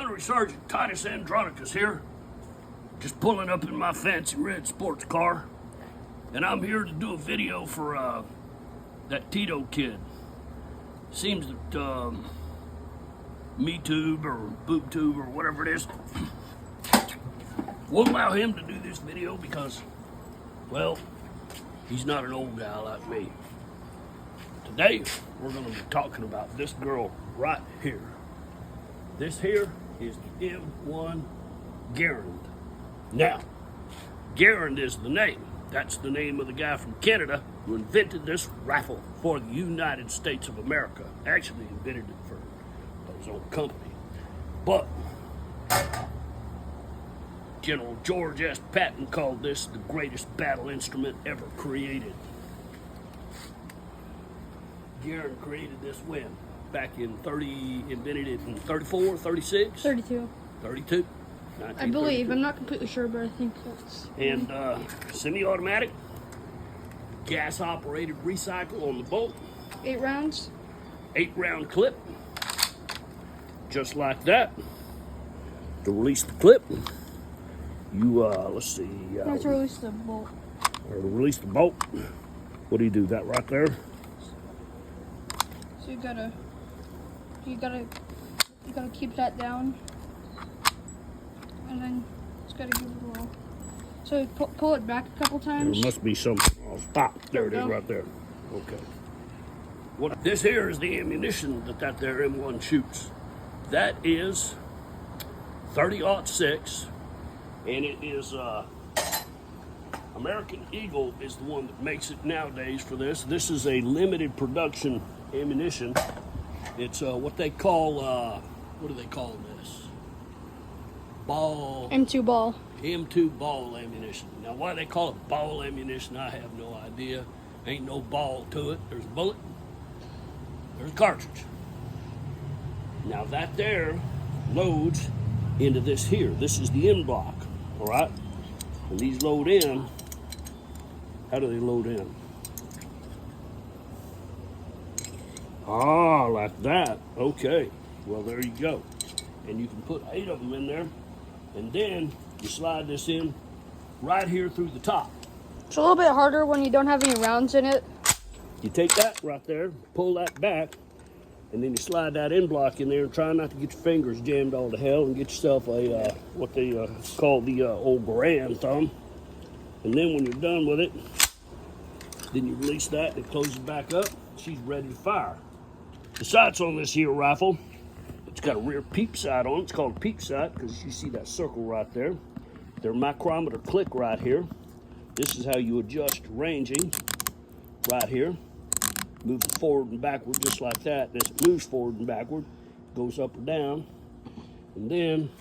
Gunnery Sergeant Titus Andronicus here, just pulling up in my fancy red sports car, and I'm here to do a video for that Tito kid. Seems that MeTube or BoobTube or whatever it is won't allow him to do this video because, well, he's not an old guy like me. Today, we're going to be talking about this girl right here. This here is the M1 Garand. Now, Garand is the name. That's the name of the guy from Canada who invented this rifle for the United States of America. Actually invented it for his own company. But General George S. Patton called this the greatest battle instrument ever created. Garand created this when? Back in invented it in 34, 36? 32. 32? I believe. I'm not completely sure, but I think that's... And semi-automatic, gas-operated recycle on the bolt. 8 rounds. 8-round clip. Just like that. To release the clip, you, let's see. You have to release the bolt. Or to release the bolt. What do you do? That right there? So you gotta keep that down, and then it's gotta give it a little. So you pull it back a couple times. There must be some. Oh, stop! There it is, right there. Okay. What this here is the ammunition that there M1 shoots. That is 30-06, and it is American Eagle is the one that makes it nowadays for this. This is a limited production ammunition. It's what they call, what do they call this? Ball. M2 ball. M2 ball ammunition. Now, why they call it ball ammunition, I have no idea. Ain't no ball to it. There's a bullet. There's a cartridge. Now, that there loads into this here. This is the end block, all right? When these load in, how do they load in? Ah, like that. Okay. Well, there you go. And you can put 8 of them in there. And then you slide this in right here through the top. It's a little bit harder when you don't have any rounds in it. You take that right there, pull that back, and then you slide that end block in there and try not to get your fingers jammed all to hell and get yourself a, what they call the old Garand thumb. And then when you're done with it, then you release that and it closes back up. She's ready to fire. The sights on this here rifle, it's got a rear peep sight on it. It's called a peep sight because you see that circle right there. Their micrometer click right here. This is how you adjust ranging right here. Moves it forward and backward just like that. This moves forward and backward, goes up or down. And then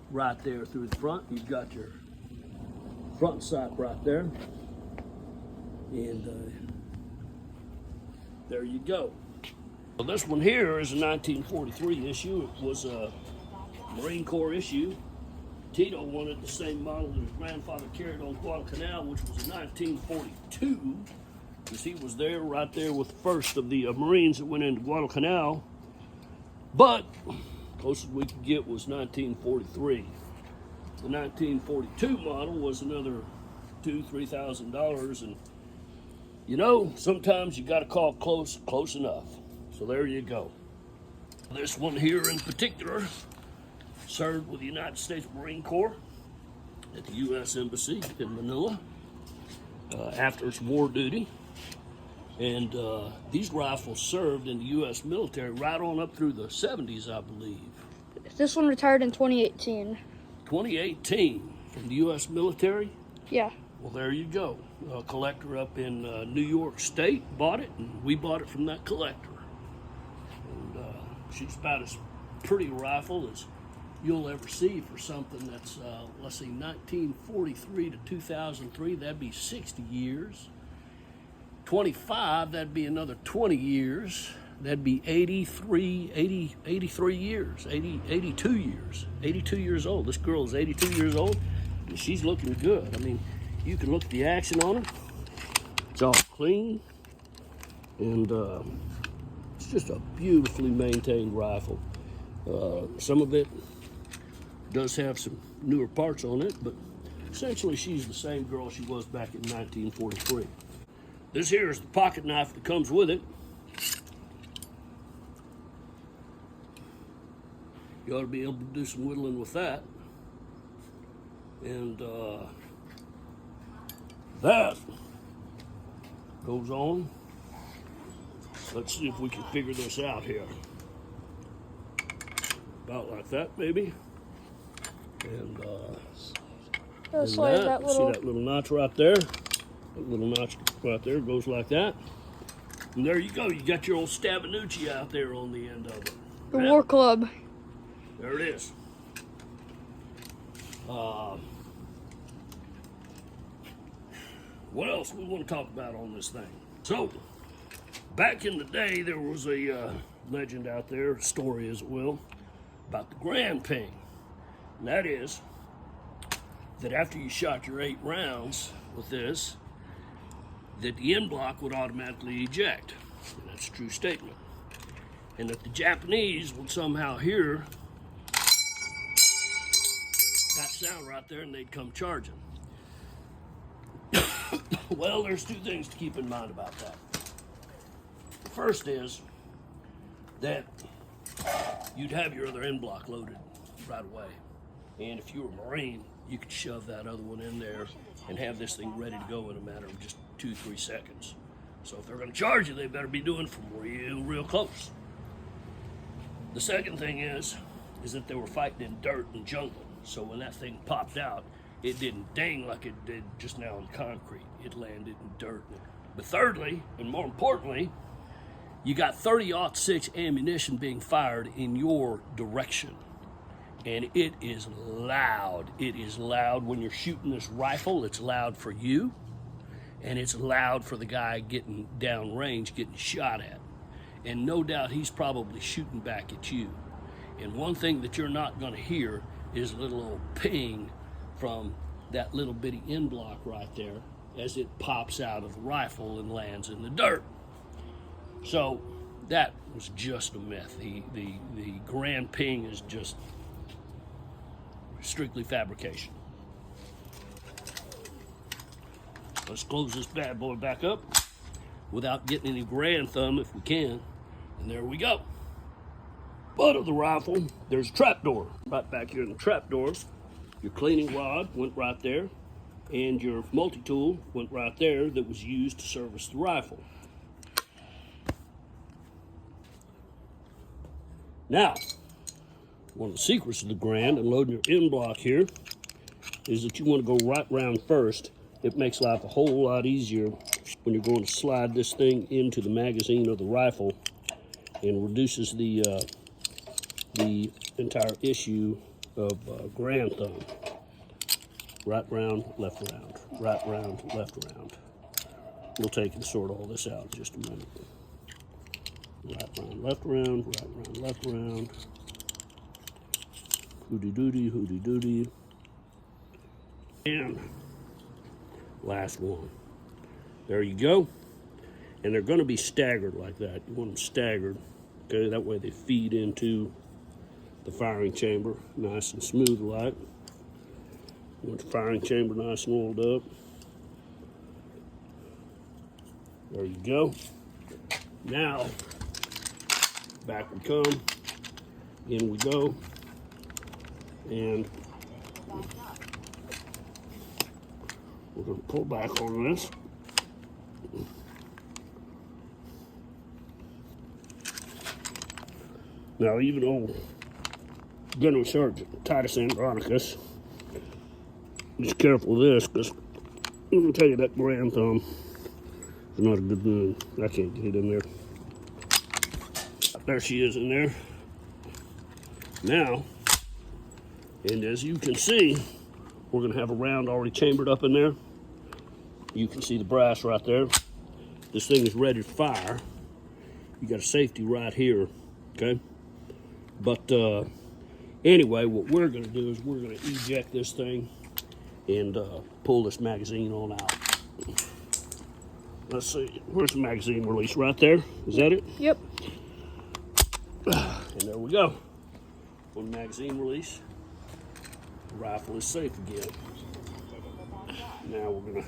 right there through the front, you've got your front sight right there. And there you go. Well, this one here is a 1943 issue. It was a Marine Corps issue. Tito wanted the same model that his grandfather carried on Guadalcanal, which was a 1942, because he was there right there with the first of the Marines that went into Guadalcanal. But closest we could get was 1943. The 1942 model was another $2,000-$3,000, and you know, sometimes you got to call close enough. So there you go. This one here in particular served with the United States Marine Corps at the U.S. Embassy in Manila after its war duty. And these rifles served in the U.S. military right on up through the 70s, I believe. This one retired in 2018. 2018 from the U.S. military? Yeah. Well, there you go. A collector up in New York State bought it, and we bought it from that collector. And she's about as pretty a rifle as you'll ever see for something that's, let's see, 1943 to 2003, that'd be 60 years. 25, that'd be another 20 years. That'd be 83 years, 82 years. 82 years old. This girl is 82 years old, and she's looking good. I mean, you can look at the action on her. It's all clean, and it's just a beautifully maintained rifle. Some of it does have some newer parts on it, but essentially she's the same girl she was back in 1943. This here is the pocket knife that comes with it. You ought to be able to do some whittling with that. And that goes on. Let's see if we can figure this out here. About like that, maybe. And slide that little. see that little notch right there? That little notch right there goes like that. And there you go. You got your old Stabinucci out there on the end of it. The War Club. There it is. What else we want to talk about on this thing? So, back in the day, there was a legend out there, a story as it will, about the Garand ping. And that is that after you shot your 8 rounds with this, that the end block would automatically eject. And that's a true statement. And that the Japanese would somehow hear that sound right there and they'd come charging. Well, there's 2 things to keep in mind about that. The first is that you'd have your other end block loaded right away. And if you were a Marine, you could shove that other one in there and have this thing ready to go in a matter of just 2-3 seconds. So if they're going to charge you, they better be doing it from real close. The second thing is that they were fighting in dirt and jungle. So when that thing popped out, it didn't ding like it did just now in concrete. It landed in dirt. But thirdly, and more importantly, you got 30-06 ammunition being fired in your direction. And it is loud. It is loud when you're shooting this rifle. It's loud for you. And it's loud for the guy getting down range, getting shot at. And no doubt he's probably shooting back at you. And one thing that you're not going to hear is a little old ping from that little bitty end block right there as it pops out of the rifle and lands in the dirt. So that was just a myth. The Garand ping is just strictly fabrication. Let's close this bad boy back up without getting any Garand thumb if we can. And there we go. Butt of the rifle, there's a trap door right back here in the trap door. Your cleaning rod went right there, and your multi-tool went right there that was used to service the rifle. Now, one of the secrets of the Garand and loading your end block here is that you want to go right round first. It makes life a whole lot easier when you're going to slide this thing into the magazine of the rifle and reduces the entire issue of Garand thumb. Right round, left round, right round, left round. We'll take and sort all this out in just a minute. Right round, left round, right round, left round. Hooty doody, hooty doody. And last one. There you go. And they're going to be staggered like that. You want them staggered. Okay, that way they feed into the firing chamber nice and smooth like. You want the firing chamber nice and oiled up. There you go. Now, back we come. In we go. And we're going to pull back on this. Now, even old Gunnery Sergeant Titus Andronicus is careful of this, because I'm going to tell you that Garand thumb is not a good thing. I can't get in there. There she is in there. Now, and as you can see, we're going to have a round already chambered up in there. You can see the brass right there. This thing is ready to fire. You got a safety right here, okay? But anyway, what we're going to do is we're going to eject this thing and pull this magazine on out. Let's see, where's the magazine release? Right there, is that it? Yep. And there we go. One magazine release. Rifle is safe again. Now we're gonna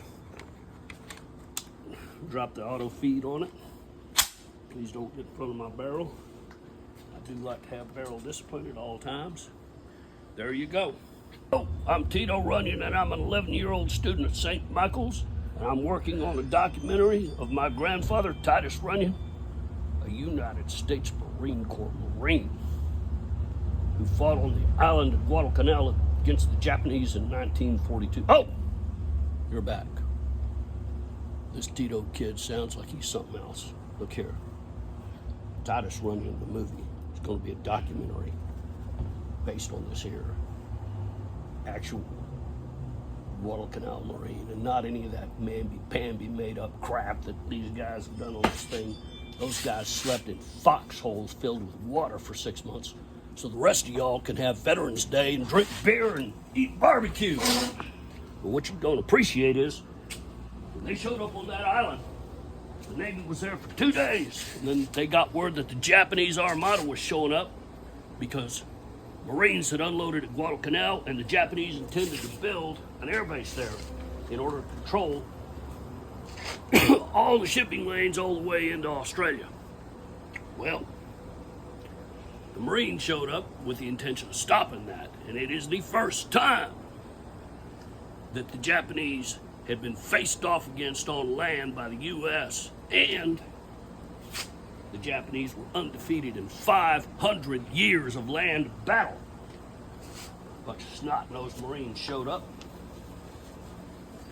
drop the auto feed on it. Please don't get in front of my barrel. I do like to have barrel discipline at all times. There you go. Oh, I'm Tito Runyon, and I'm an 11-year-old student at St. Michael's, and I'm working on a documentary of my grandfather, Titus Runyon, a United States Marine Corps Marine who fought on the island of Guadalcanal against the Japanese in 1942. Oh, you're back. This Tito kid sounds like he's something else. Look here. Titus Runyon, the movie. It's going to be a documentary based on this here actual Guadalcanal Marine, and not any of that mamby-pamby made-up crap that these guys have done on this thing. Those guys slept in foxholes filled with water for 6 months, so the rest of y'all can have Veterans Day and drink beer and eat barbecue. But what you're going to appreciate is, when they showed up on that island, the Navy was there for 2 days, and then they got word that the Japanese Armada was showing up because Marines had unloaded at Guadalcanal, and the Japanese intended to build an airbase there in order to control all the shipping lanes all the way into Australia. Well, the Marines showed up with the intention of stopping that, and it is the first time that the Japanese had been faced off against on land by the U.S., and the Japanese were undefeated in 500 years of land battle. A bunch of snot-nosed Marines showed up.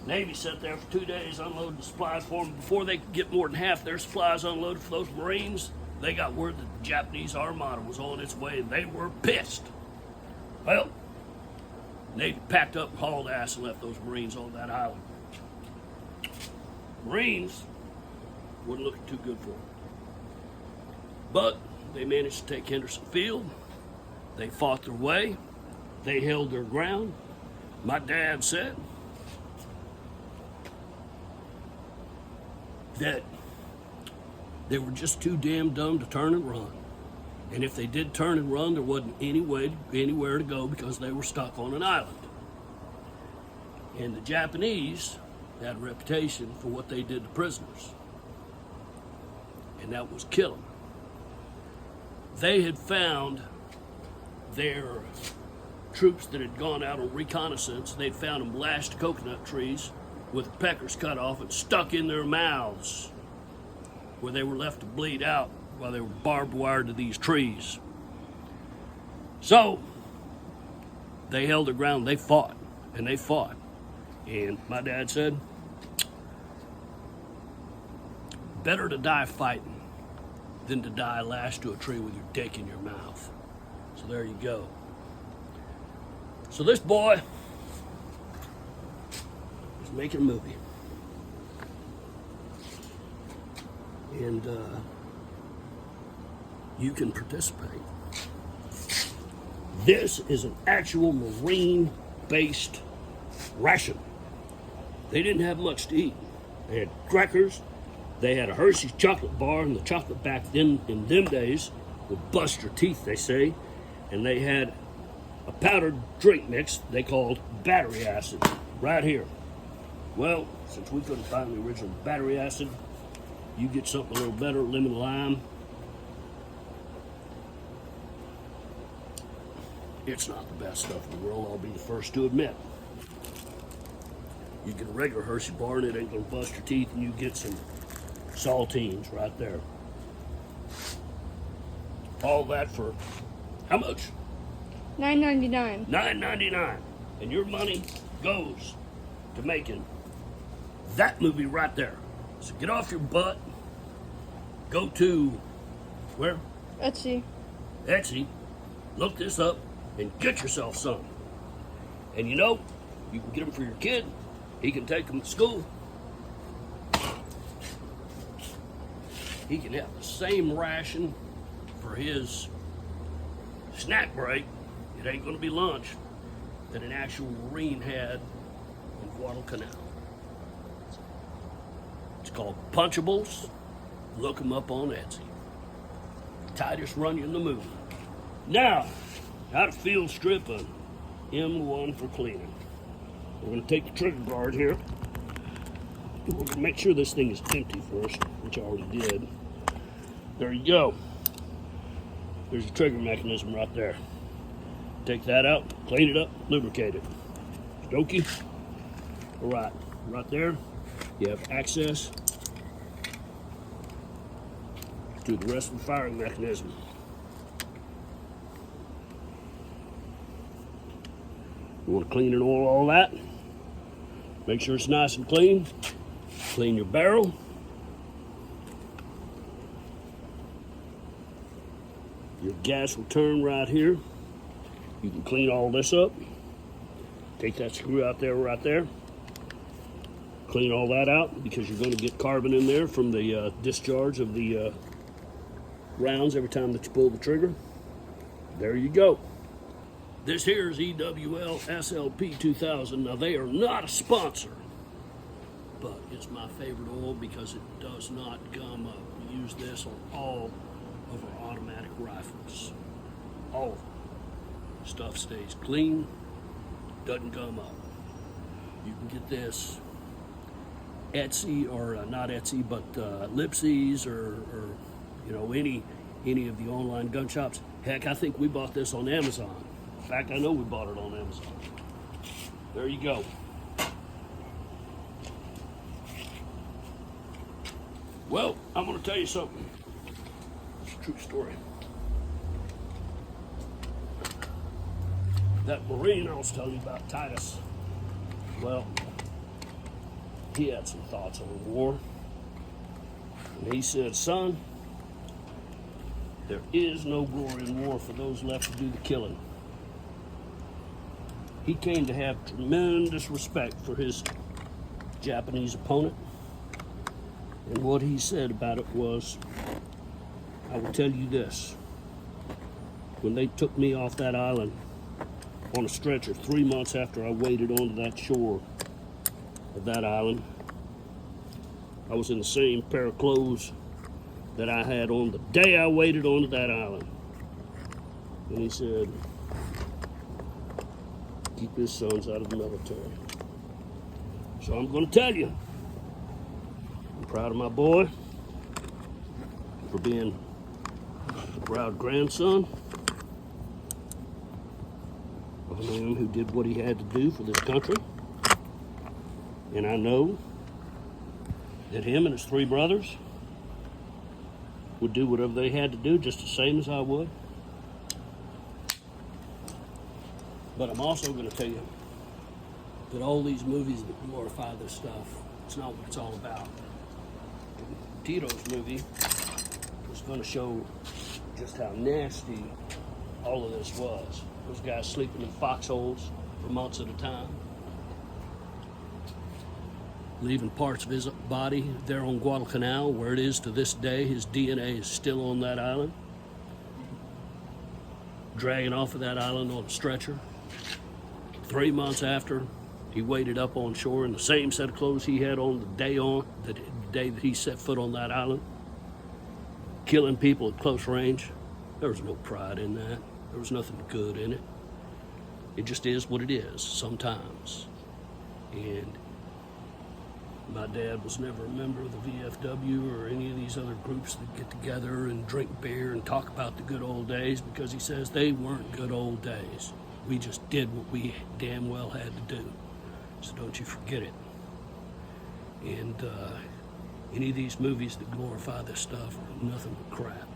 The Navy sat there for 2 days unloading supplies for them. Before they could get more than half their supplies unloaded for those Marines, they got word that the Japanese Armada was on its way, and they were pissed. Well, the Navy packed up, hauled ass, and left those Marines on that island. Marines wasn't looking too good for them. But they managed to take Henderson Field. They fought their way. They held their ground. My dad said that they were just too damn dumb to turn and run. And if they did turn and run, there wasn't anywhere to go because they were stuck on an island. And the Japanese had a reputation for what they did to prisoners, and that was kill them. They had found their troops that had gone out on reconnaissance. They'd found them lashed to coconut trees with peckers cut off and stuck in their mouths, where they were left to bleed out while they were barbed wired to these trees. So they held their ground. They fought, and they fought. And my dad said, better to die fighting than to die lashed to a tree with your dick in your mouth. So there you go. So this boy is making a movie. And you can participate. This is an actual Marine-based ration. They didn't have much to eat. They had crackers. They had a Hershey's chocolate bar, and the chocolate back then, in them days, would bust your teeth, they say. And they had a powdered drink mix they called battery acid, right here. Well, since we couldn't find the original battery acid, you get something a little better, lemon lime. It's not the best stuff in the world, I'll be the first to admit. You get a regular Hershey bar and it ain't gonna bust your teeth, and you get some saltines right there. All that for how much? $9.99. $9.99. And your money goes to making that movie right there. So get off your butt, go to where? Etsy. Etsy, look this up, and get yourself some. And you know, you can get them for your kid. He can take them to school. He can have the same ration for his snack break. It ain't gonna be lunch, that an actual Marine had in Guadalcanal. It's called Punchables. Look them up on Etsy. Titus Runyon the movie. Now, out of field strip of M1 for cleaning. We're going to take the trigger guard here. We're going to make sure this thing is empty first, which I already did. There you go. There's your trigger mechanism right there. Take that out, clean it up, lubricate it. Okey. All right, right there, you have access to the rest of the firing mechanism. You want to clean and oil all that. Make sure it's nice and clean. Clean your barrel. Your gas return right here. You can clean all this up. Take that screw out there, right there. Clean all that out because you're going to get carbon in there from the discharge of the rounds every time that you pull the trigger. There you go. This here is EWL SLP 2000. Now they are not a sponsor, but it's my favorite oil because it does not gum up. We use this on all of our automatic rifles. All of them. Stuff stays clean, doesn't gum up. You can get this Etsy, or not Etsy, but Lipsy's, or you know, any of the online gun shops. Heck, I think we bought this on Amazon. In fact, I know we bought it on Amazon. There you go. Well, I'm going to tell you something. It's a true story. That Marine I was telling you about, Titus, well, he had some thoughts on the war. And he said, son, there is no glory in war for those left to do the killing. He came to have tremendous respect for his Japanese opponent. And what he said about it was, I will tell you this. When they took me off that island on a stretcher 3 months after I waded onto that shore of that island, I was in the same pair of clothes that I had on the day I waded onto that island. And he said, keep his sons out of the military. So I'm going to tell you, I'm proud of my boy for being a proud grandson of a man who did what he had to do for this country. And I know that him and his 3 brothers would do whatever they had to do, just the same as I would. But I'm also going to tell you that all these movies that glorify this stuff, it's not what it's all about. Tito's movie was going to show just how nasty all of this was. Those guys sleeping in foxholes for months at a time, leaving parts of his body there on Guadalcanal, where it is to this day. His DNA is still on that island, dragging off of that island on a stretcher. 3 months after he waded up on shore in the same set of clothes he had on the day that he set foot on that island, killing people at close range. There was no pride in that. There was nothing good in it. It just is what it is sometimes. And my dad was never a member of the VFW or any of these other groups that get together and drink beer and talk about the good old days, because he says they weren't good old days. We just did what we damn well had to do. So don't you forget it. And any of these movies that glorify this stuff are nothing but crap.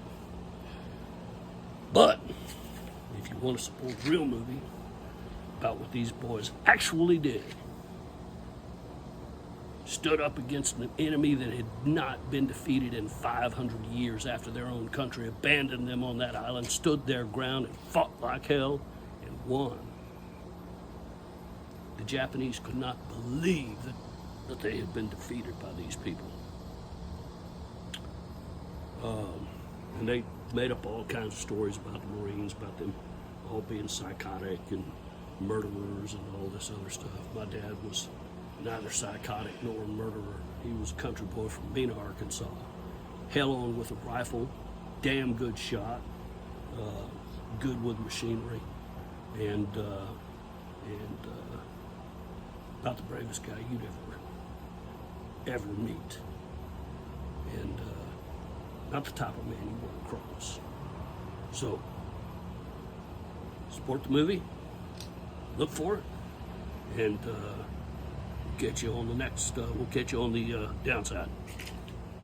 But if you want to support a real movie about what these boys actually did, stood up against an enemy that had not been defeated in 500 years after their own country abandoned them on that island, stood their ground and fought like hell and won. The Japanese could not believe that they had been defeated by these people. And they made up all kinds of stories about the Marines, about them all being psychotic and murderers and all this other stuff. My dad was neither psychotic nor a murderer. He was a country boy from Mena, Arkansas. Hell on with a rifle, damn good shot, good with machinery, and and not the bravest guy you'd ever meet, and not the type of man you want to cross. So, support the movie, look for it, and we'll catch you on the next. We'll catch you on the downside.